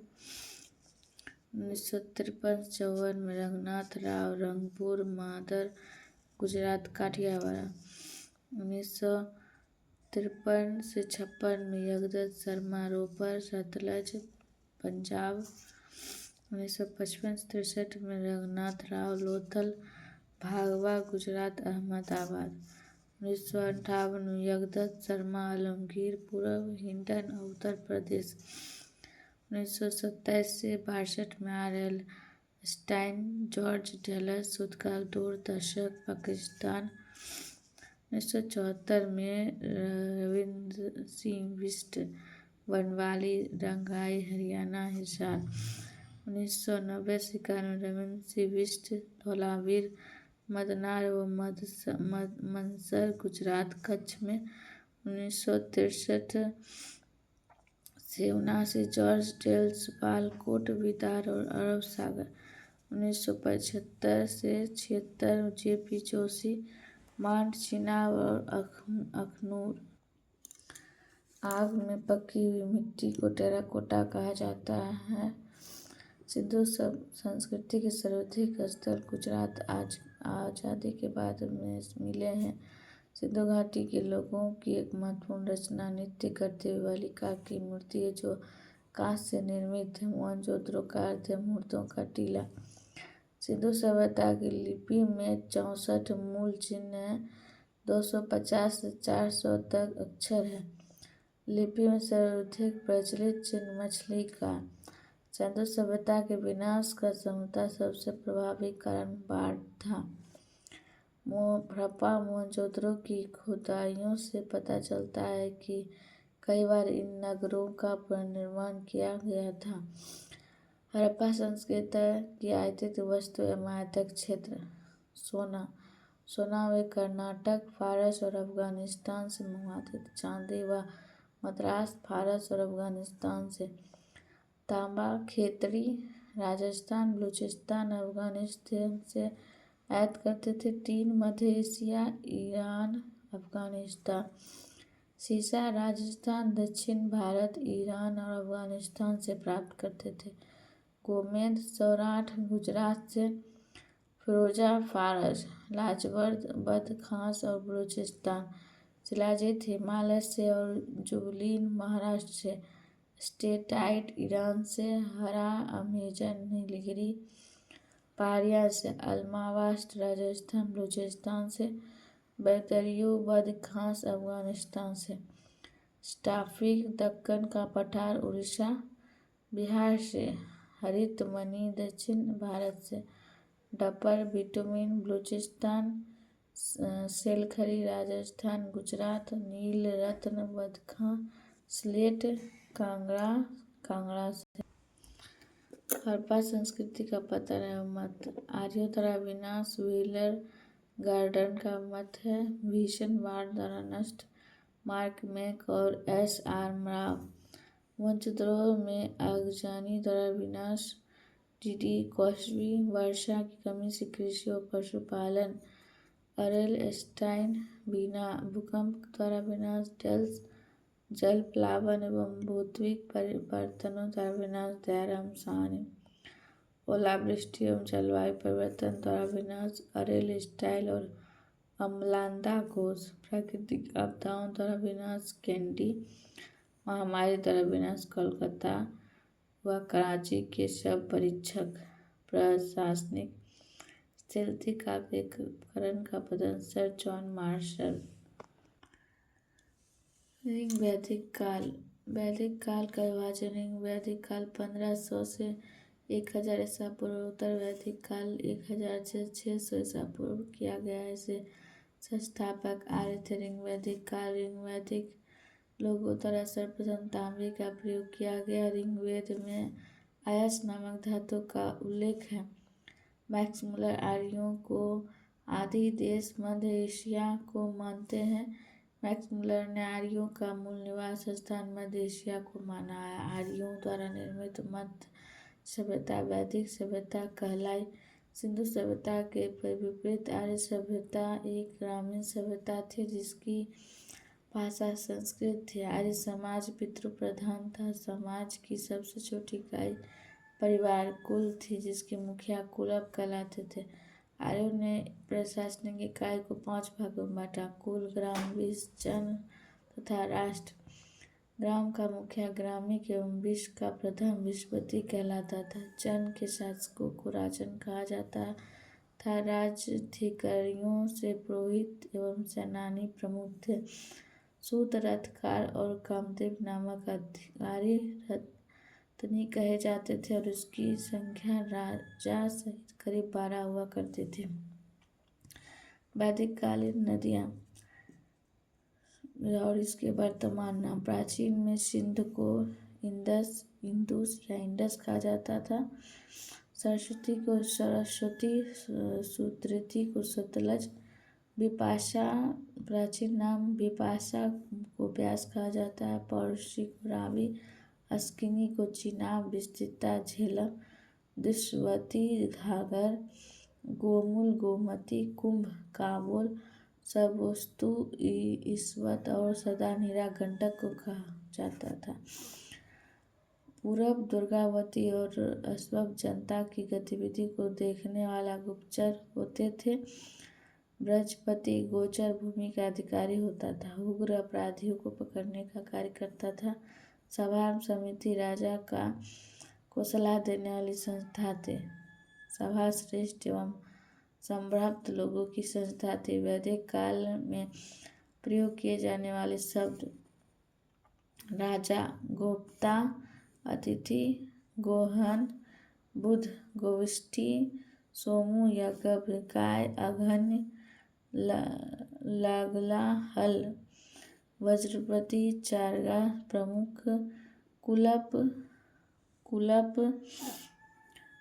1953-54 में रंगनाथ राव रंगपुर मादर गुजरात काठियावाड़ 1953 से 56 में जगदत्त शर्मा रोपर सतलज पंजाब 1955-63 में रंगनाथ राव लोथल भागवा गुजरात अहमदाबाद 1958 में जगदत्त शर्मा आलमगीर पूर्व हिंडन उत्तर प्रदेश 1927 से 62 में R.L. Stine George ढलस Utkal दूरदर्शक Pakistan 1974 में रविंद्र सिंह बिष्ट बनवाली रंगाई हरियाणा हिसार 1990 से 91 रविंद्र सिंह बिष्ट धौलावीर मदनार व मनसर गुजरात कच्छ में 1963 से 79 जॉर्ज टेल्स बालकोट विदार और अरब सागर 1975 से 76 J.P. जोशी मांड चिनाब और अखनूर आग में पकी हुई मिट्टी को टेराकोटा कहा जाता है। सिंधु संस्कृति के सर्वाधिक स्थल गुजरात आज़ादी के बाद में मिले हैं। सिंधु घाटी के लोगों की एक महत्वपूर्ण रचना नृत्य करते हुए बालिका की मूर्ति है, जो कांस्य से निर्मित है। मोहनजोदड़ो का अर्थ है मूर्तों का टीला। सिंधु सभ्यता की लिपि में 64 मूल चिन्ह हैं। 250 से 400 तक अक्षर है। लिपि में सर्वाधिक प्रचलित चिन्ह मछली का। सिंधु सभ्यता के विनाश का संभवतः सबसे प्रभावी कारण बाढ़ था। हड़प्पा मोहनजोदड़ो की खुदाइयों से पता चलता है कि कई बार इन नगरों का पुनर्निर्माण किया गया था। हड़प्पा संस्कृति की आयातित वस्तु एवं आयातित क्षेत्र। सोना वे कर्नाटक, फारस और अफगानिस्तान से मंगवाते थे। चांदी व मद्रास, फारस और अफगानिस्तान से। तांबा खेतड़ी राजस्थान, बलूचिस्तान, अफगानिस्तान से आयात करते थे। टीन मध्य एशिया, ईरान, अफगानिस्तान। सीसा राजस्थान, दक्षिण भारत, ईरान और अफगानिस्तान से प्राप्त करते थे। गोमेद सौराठ गुजरात से। फिरोजा फारस, लाजवर्द बदखास और बलूचिस्तान। शिलाजीत हिमालय से और जुबलीन महाराष्ट्र से। स्टेटाइट ईरान से। हरा अमेजन नीलगिरी पहाड़ियाँ से। अल्मावास्ट राजस्थान बलूचिस्तान से। बैतरियो बदखास अफगानिस्तान से। स्टाफिक दक्कन का पठार उड़ीसा बिहार से। हरित मणि दक्षिण भारत से। डपर बिटुमिन बलूचिस्तान। सेलखरी राजस्थान गुजरात। नील रत्न बदखां स्लेट कांगड़ा से। हड़प्पा संस्कृति का पतन एवं मत। आर्यों द्वारा विनाश व्हीलर गार्डन का मत है। भीषण बाढ़ द्वारा नष्ट मार्क मैक और S.R. राव। मोहनजोदड़ो में आगजनी द्वारा विनाश D.D. कॉस्बी। वर्षा की कमी से कृषि और पशुपालन अरेल स्टाइन। बीना भूकंप द्वारा विनाश डेल्स जल प्लावन एवं भौतिक परिवर्तनों द्वारा विनाश दयाराम साहनी। ओलावृष्टि एवं जलवायु परिवर्तन द्वारा विनाश अरेल स्टाइल और अमलांदा घोष। प्राकृतिक आपदाओं द्वारा विनाश कैंडी। महामारी द्वारा विनाश कोलकाता व कराची के शव परीक्षक। प्रशासनिक स्थिति का एकीकरण का पतन सर जॉन मार्शल। ऋग वैदिक काल। वैदिक काल का विभाजन ऋग वैदिक काल 1500 से 1000 ईसा पूर्व, उत्तर वैदिक काल 1000 से 600 ईसा पूर्व किया गया है। इसे संस्थापक आर्य थे। ऋग वैदिक काल ऋग वैदिक लोगों द्वारा सर्वप्रथम तांबे का प्रयोग किया गया। ऋग्वेद में आयस नामक धातु का उल्लेख है। मैक्स मुलर आर्यों को आदि देश मध्य एशिया को मानते हैं। मैक्स मुलर ने आर्यों का मूल निवास स्थान मध्य एशिया को माना है। आर्यों द्वारा निर्मित मध्य सभ्यता वैदिक सभ्यता कहलाई। सिंधु सभ्यता के विपरीत आर्य सभ्यता एक ग्रामीण सभ्यता थी जिसकी भाषा संस्कृत थी। आर्य समाज पितृप्रधान था। समाज की सबसे छोटी इकाई परिवार कुल थी जिसके मुखिया कुलप कहलाते थे। आर्यों ने प्रशासनिक इकाई को 5 भागों में बांटा: कुल, ग्राम, विष, जन तथा राष्ट्र। ग्राम का मुखिया ग्रामिक एवं विष का प्रधान विषपति कहलाता था। जन के शासकों को राजन कहा जाता था। राज्याधिकारियों से पुरोहित एवं सेनानी प्रमुख थे। सूत रथकार और कामदेव नामक अधिकारी रत्नी कहे जाते थे और उसकी संख्या राजा सहित करीब 12 हुआ करती थी। वैदिक कालीन नदियाँ और इसके वर्तमान नाम। प्राचीन में सिंध को इंदुस या इंडस कहा जाता था। सरस्वती को सरस्वती, सुधृति को सतलज। बिपाशा प्राचीन नाम। बिपाशा को ब्यास कहा जाता है। पौरुषी को रावी। अस्किनी को चिनाब। विस्तृता झेलम। दुष्वती घाघर। गोमूल गोमती। कुंभ काबुल। सबोस्तु ईसवत और सदानीरा गंडक को कहा जाता था। पूरब दुर्गावती और अस्वक जनता की गतिविधि को देखने वाला गुप्तचर होते थे। बृहस्पति गोचर भूमि का अधिकारी होता था। उग्र अपराधियों को पकड़ने का कार्य करता था। सभा समिति राजा को सलाह देने वाली संस्था थे। सभा श्रेष्ठ एवं संभ्रांत लोगों की संस्था थी। वैदिक काल में प्रयोग किए जाने वाले शब्द राजा, गोप्ता, अतिथि, गोहन, बुध, गोविष्ठी, सोमू, याज्ञ, काय, अघन्य, लागला, हल, वज्रपति, चारगा, प्रमुख, कुलप,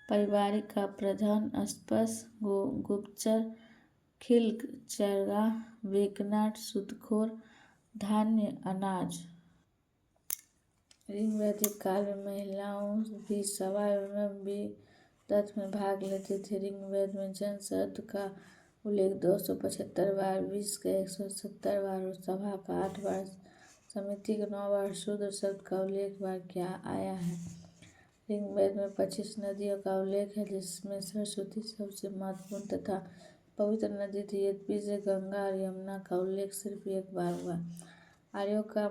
पारिवारिक का प्रधान, अस्पष्ट, गुप्तचर, खिल्क, चरगा, वेकनाट, सूदखोर, धान्य, अनाज। ऋग्वैदिक काल में महिलाओं भी सभा एवं विदत में भाग लेती थी। ऋग्वेद में जन शब्द का उल्लेख 275 बार, विष का 170 बार और सभा का 8 बार, समिति का 9 बार, शूद्र शब्द का उल्लेख बार किया आया है। ऋग्वेद में 25 नदियों का उल्लेख है, जिसमें सरस्वती सबसे महत्वपूर्ण तथा पवित्र नदी थी। यद्यपि से गंगा और यमुना का उल्लेख सिर्फ एक बार हुआ। आर्यों का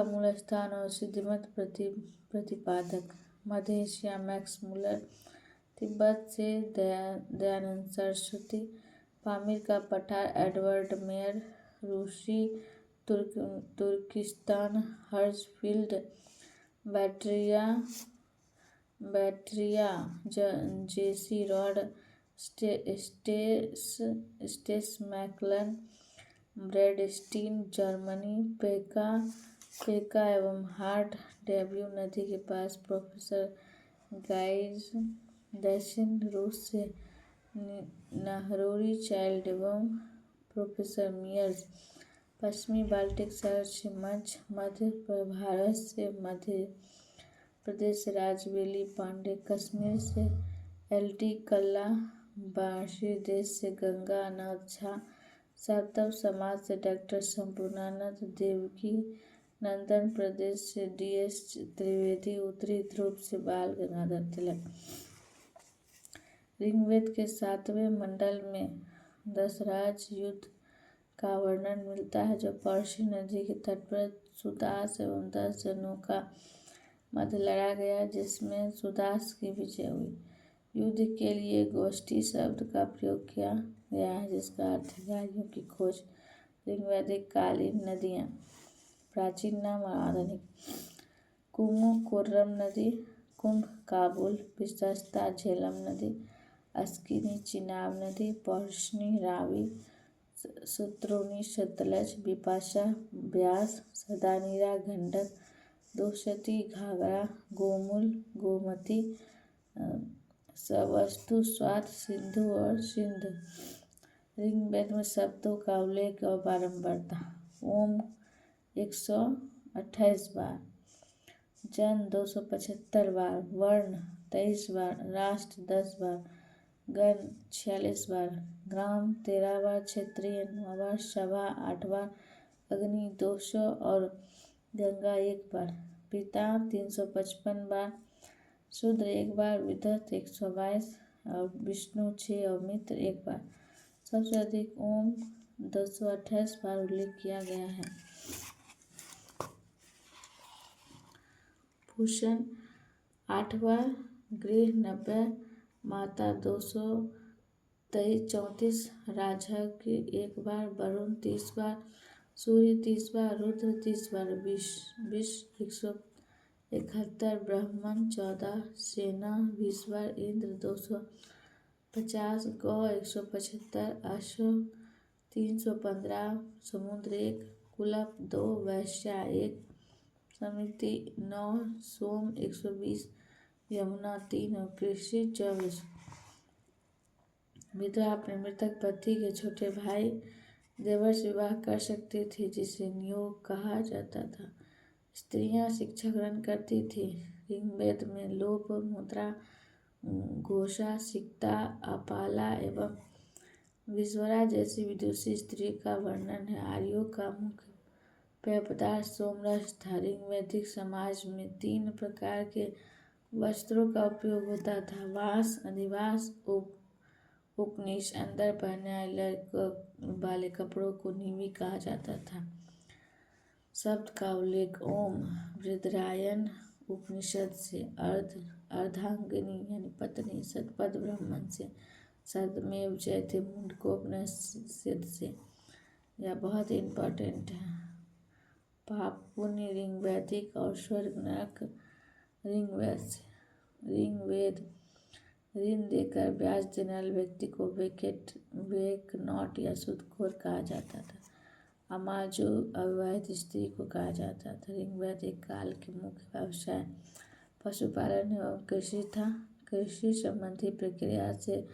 मूल स्थान और सिद्धिमत प्रतिपादक मध्य एशिया, मैक्स मुलर, तिब्बत से दयानंद सरस्वती, पामीर का पठार, एडवर्ड मेयर, रूसी तुर्किस्तान, हर्जफील्ड, बैट्रिया, जेसी रॉड, स्टेस मैकलन, ब्रैडस्टीन, जर्मनी, पेका एवं हार्ट, डेब्यू नदी के पास, प्रोफेसर गाइज दैसिन, रूस से नहरोरी चाइल्ड एवं प्रोफेसर मियर्स, पश्चिमी बाल्टिक शहर से मध्य भारत से मध्य प्रदेश से राजवेली पांडे, कश्मीर से एलटी कल्ला, बांसी देश से गंगा नाथ झा, सातव समाज से डॉक्टर संपूर्णानंद देवकी नंदन, प्रदेश से डीएस त्रिवेदी, उत्तरी ध्रुव से बाल गंगाधर तिलक। ऋग्वेद के 7वें मंडल में दशराज युद्ध का वर्णन मिलता है, जो पर्शी नदी के तट पर सुदास एवं 10 जनों का मध्य लड़ा गया, जिसमें सुदास की विजय हुई। युद्ध के लिए गोष्ठी शब्द का प्रयोग किया गया है, जिसका अर्थ है गाड़ियों की खोज। ऋग्वैदिक कालीन नदियाँ, प्राचीन नाम और आधुनिक: कुमु कोर्रम नदी, कुंभ काबुल, विशस्ता झेलम नदी, अस्किनी चिनाब नदी, पौष्णी रावी, शत्रुनी सतलज, बिपाशा ब्यास, सदानीरा गंडक, दोषती घाघरा, गोमुल गोमती, सवस्तु स्वात, सिंधु और सिंध। ऋग्वेद में शब्दों का उल्लेख और बारंबारता: ओम 128 बार, जन 275 बार, वर्ण 23 बार, राष्ट्र 10 बार, गण 46 बार, ग्राम 13 बार, क्षेत्रीय 9 बार, सभा 8 बार, अग्नि 200 और गंगा 1 बार, पिता 355 बार, शूद्र 1 बार, विदत 122 और विष्णु 6 और मित्र 1 बार। सबसे अधिक ओम 228 बार उल्लेख किया गया है। भूषण 8 बार, गृह 90, माता 234, राजक 1 बार, वरुण 30 बार, सूर्य 30 बार, रुद्र 30 बार, विष 171, ब्राह्मण 14, सेना 20 बार, इंद्र 250, गौ 175, अश्व 315, समुद्र 1, कुलप 2, वैश्या 1, समिति 9, सोम 120, यमुना 3 और कृषि 24। विधवा अपने मृतक पति के छोटे भाई देवर से विवाह कर सकती थी, जिसे नियोग कहा जाता था। स्त्रियां शिक्षा ग्रहण करती थी। ऋग्वेद में लोप मुद्रा, घोषा, सिक्ता, अपाला एवं विश्वरा जैसी विदुषी स्त्री का वर्णन है। आर्यों का मुख्य पेय पदार्थ सोमरस था। ऋग्वैदिक समाज में 3 प्रकार के वस्त्रों का उपयोग होता था: वास, अधिवास, उपनिष। अंदर पहनने वाले कपड़ों को निमि कहा जाता था। शब्द का उल्लेख: ओम बृहदारण्यक उपनिषद से, अर्ध अर्धांगिनी यानी पत्नी, सतपथ ब्राह्मण से, सदमेव जयते मुंडकोपनिषद से। यह बहुत इम्पोर्टेंट है। पाप पुण्य ऋग वैदिक और स्वर्ग नरक ऋग्वेद। ऋण देकर ब्याज देने वाले व्यक्ति को वेक नॉट या सूदखोर कहा जाता था। अमाजु अविवाहित स्त्री को कहा जाता था। ऋग्वैदिक काल के मुख्य व्यवसाय पशुपालन एवं कृषि था। कृषि संबंधी प्रक्रिया से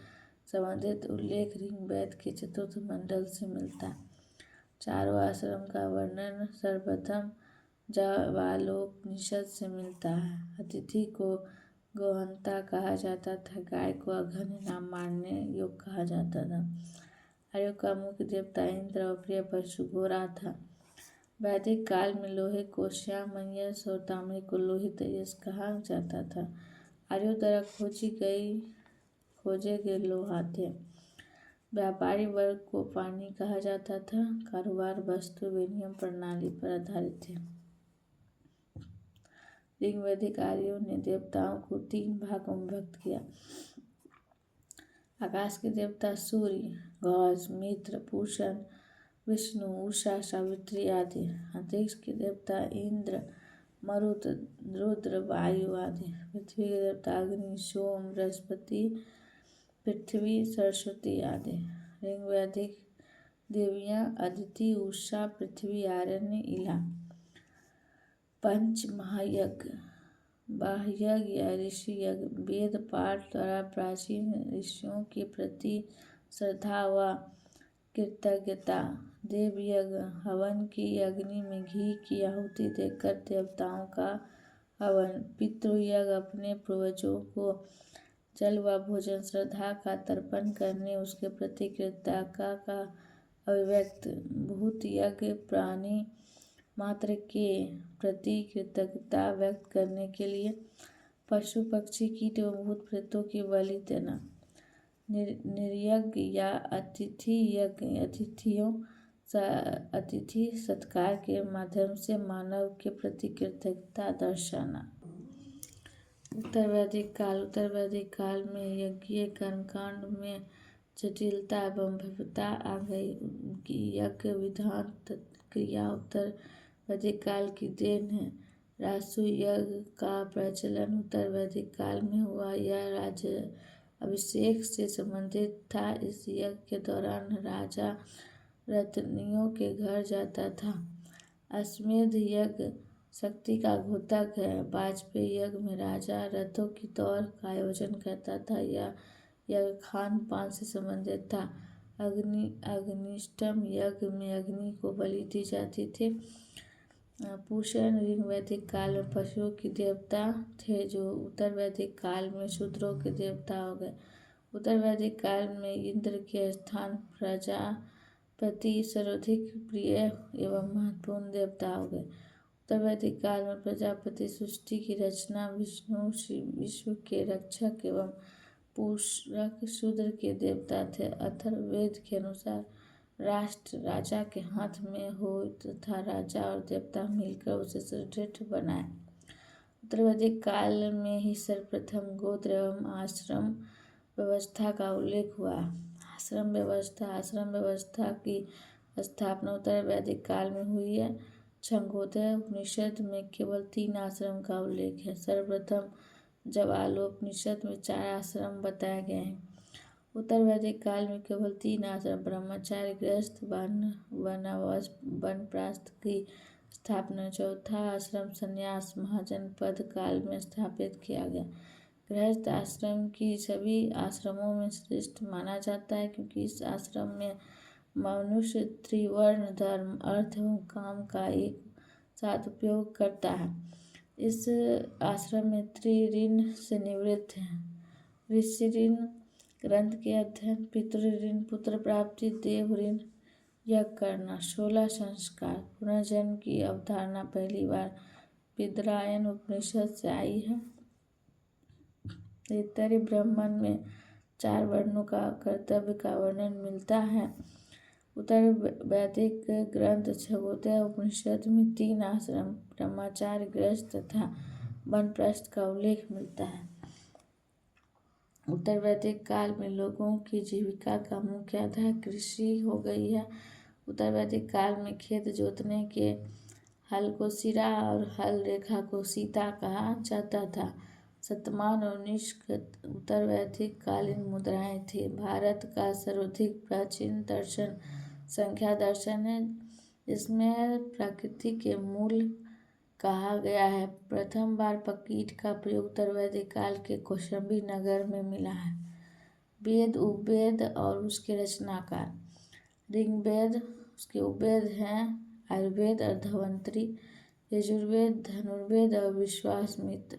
संबंधित उल्लेख ऋग्वेद के चतुर्थ मंडल से मिलता है। चारों आश्रम का वर्णन सर्वप्रथम जाबालोपनिषद से मिलता है। अतिथि को गोहंता कहा जाता था। गाय को अघन्य नाम मारने योग्य कहा जाता था। आयु का मुख्य देवता इंद्र और प्रिय पशु घोड़ा था। वैदिक काल में लोहे को श्यामयस और तांबे को लोहित तेजस कहा जाता था। आर्यों द्वारा खोजे गए लोहा थे। व्यापारी वर्ग को पानी कहा जाता था। कारोबार वस्तु विनिमय प्रणाली पर आधारित थे। ऋग्वैदिक आर्यों ने देवताओं को 3 भागों में विभक्त किया। आकाश के देवता सूर्य, गौज, मित्र, पूषण, विष्णु, उषा, सावित्री आदि। अंतरिक्ष के देवता इंद्र, मरुत, रुद्र, वायु आदि। पृथ्वी के देवता अग्नि, सोम, बृहस्पति, पृथ्वी, सरस्वती आदि। ऋग्वैदिक देवियाँ अदिति, उषा, पृथ्वी, आरण्य, इला। पंच महायज्ञ, बाह्यज्ञ या ऋषि यज्ञ। वेद पाठ द्वारा प्राचीन ऋषियों के प्रति श्रद्धा व कृतज्ञता। देव यज्ञ, हवन की अग्नि में घी की आहुति देकर देवताओं का हवन। पितृयज्ञ, अपने पूर्वजों को जल व भोजन श्रद्धा का तर्पण करने उसके प्रति कृतज्ञता का अभिव्यक्त। भूत यज्ञ, प्राणी मात्र के प्रति कृतज्ञता व्यक्त करने के लिए पशु पक्षी कीट एवं भूत प्रेतों की बलि देना। निर्यज्ञ या अतिथि यज्ञ, अतिथि सत्कार के माध्यम से मानव के प्रति कृतज्ञता दर्शाना। उत्तर वैदिक काल में यज्ञीय कर्मकांड में जटिलता एवं भव्यता आ गई। उनकी यज्ञ विधान क्रिया उत्तर वैदिक काल की देन है। राजसूय यज्ञ का प्रचलन उत्तर वैदिक काल में हुआ। यह राज्य अभिषेक से संबंधित था। इस यज्ञ के दौरान राजा रत्नियों के घर जाता था। अश्वमेध यज्ञ शक्ति का द्योतक है। वाजपेयी यज्ञ में राजा रथों की दौड़ का आयोजन करता था। यह खान पान से संबंधित था। अग्निष्टम यज्ञ में अग्नि को बलि दी जाती थी। पूषण ऋग्वैदिक काल में पशुओं के देवता थे, जो उत्तर वैदिक काल में शूद्रों के देवता हो गए। उत्तर वैदिक काल में इंद्र के स्थान प्रजापति सर्वाधिक प्रिय एवं महत्वपूर्ण देवता हो गए। उत्तर वैदिक काल में प्रजापति सृष्टि की रचना, विष्णु विश्व के रक्षक एवं पूषक शूद्र के देवता थे। अथर्ववेद के अनुसार राष्ट्र राजा के हाथ में हो तथा राजा और देवता मिलकर उसे सुदृढ़ बनाए। उत्तर वैदिक काल में ही सर्वप्रथम गोत्र एवं आश्रम व्यवस्था का उल्लेख हुआ। आश्रम व्यवस्था की स्थापना उत्तर वैदिक काल में हुई है। छंदोग्य उपनिषद में केवल 3 आश्रम का उल्लेख है। सर्वप्रथम जाबालोपनिषद में 4 आश्रम बताए गए हैं। उत्तर वैदिक काल में केवल 3 आश्रम ब्रह्मचार्य, गृहस्थ, वानप्रस्थ की स्थापना। चौथा आश्रम संन्यास महाजनपद काल में स्थापित किया गया। गृहस्थ आश्रम की सभी आश्रमों में श्रेष्ठ माना जाता है, क्योंकि इस आश्रम में मनुष्य त्रिवर्ण धर्म, अर्थ एवं काम का एक साथ उपयोग करता है। इस आश्रम में त्रिऋण से निवृत्त है। ऋषि ऋण ग्रंथ के अध्ययन, पितृऋण पुत्र प्राप्ति, देव ऋण यज्ञ करना। 16 संस्कार। पुनर्जन्म की अवधारणा पहली बार विद्यारण्य उपनिषद से आई है। तैत्तिरीय ब्राह्मण में 4 वर्णों का कर्तव्य का वर्णन मिलता है। उत्तर वैदिक ग्रंथ छंदोग्य उपनिषद में 3 आश्रम ब्रह्मचार्य, गृहस्थ तथा वानप्रस्थ का उल्लेख मिलता है। उत्तर वैदिक काल में लोगों की जीविका का मुख्य आधार कृषि हो गई है। उत्तर वैदिक काल में खेत जोतने के हल को सिरा और हल रेखा को सीता कहा जाता था। शतमान और निष्कृत उत्तर वैदिक कालीन मुद्राएं थी। भारत का सर्वाधिक प्राचीन दर्शन संख्या दर्शन है, जिसमें प्रकृति के मूल कहा गया है। प्रथम बार पकीट का प्रयोग उत्तर वैदिक काल के कौशाम्बी नगर में मिला है। वेद, उपवेद और उसके रचनाकार। ऋग्वेद, उसके उपवेद हैं आयुर्वेद और धन्वंतरि, यजुर्वेद, धनुर्वेद और विश्वामित्र,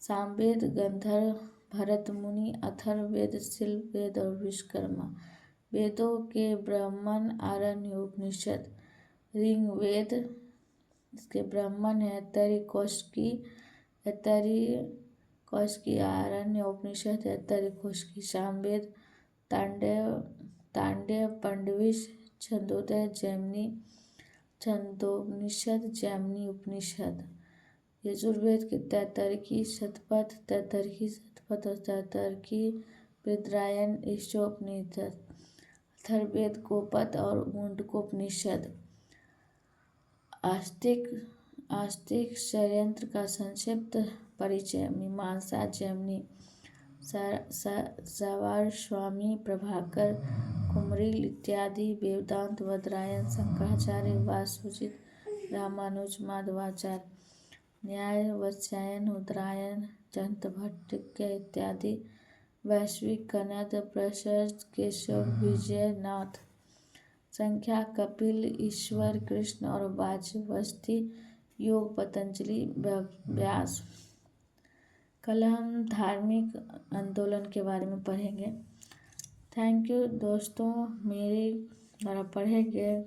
सामवेद, गंधर्व, भरत मुनि, अथर्ववेद, शिल्पवेद और विश्वकर्मा। वेदों के ब्राह्मण, आरण्य, उपनिषद। ऋग्वेद, इसके ब्राह्मण है ऐतरेय, कौशिकी, आरण्य, उपनिषद, ऐतरेय, कौशिकी। सामवेद, तांडव, पांडविश, छंदोदय, जैमिनी, छंदोपनिषद, जैमिनी उपनिषद। यजुर्वेद के तैत्तिरीय, शतपथ और तैत्तिरीय, बृहदारण्यक, ईशावास्योपनिषद। अथर्ववेद, गोपद और मुंडकोपनिषद। आस्तिक षड्यंत्र का संक्षिप्त परिचय। मीमांसा, जैमिनी, सवारस्वामी, प्रभाकर, कुमरिल इत्यादि। वेदांत, बदरायण, शंकराचार्य, वासुदेव, रामानुज, माधवाचार्य। न्याय, वात्स्यायन, उत्तरायण, जयंतभट्टिय इत्यादि। वैशेषिक, कनद, प्रशस्त, केशव, विजयनाथ। संख्या, कपिल, ईश्वर, कृष्ण और वाजवस्ती। योग, पतंजलि, व्यास। कल हम धार्मिक आंदोलन के बारे में पढ़ेंगे। थैंक यू दोस्तों, मेरे द्वारा पढ़े गए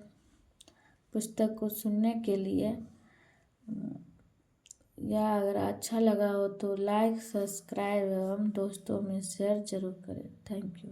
पुस्तक को सुनने के लिए। या अगर अच्छा लगा हो तो लाइक, सब्सक्राइब एवं दोस्तों में शेयर जरूर करें। Thank you.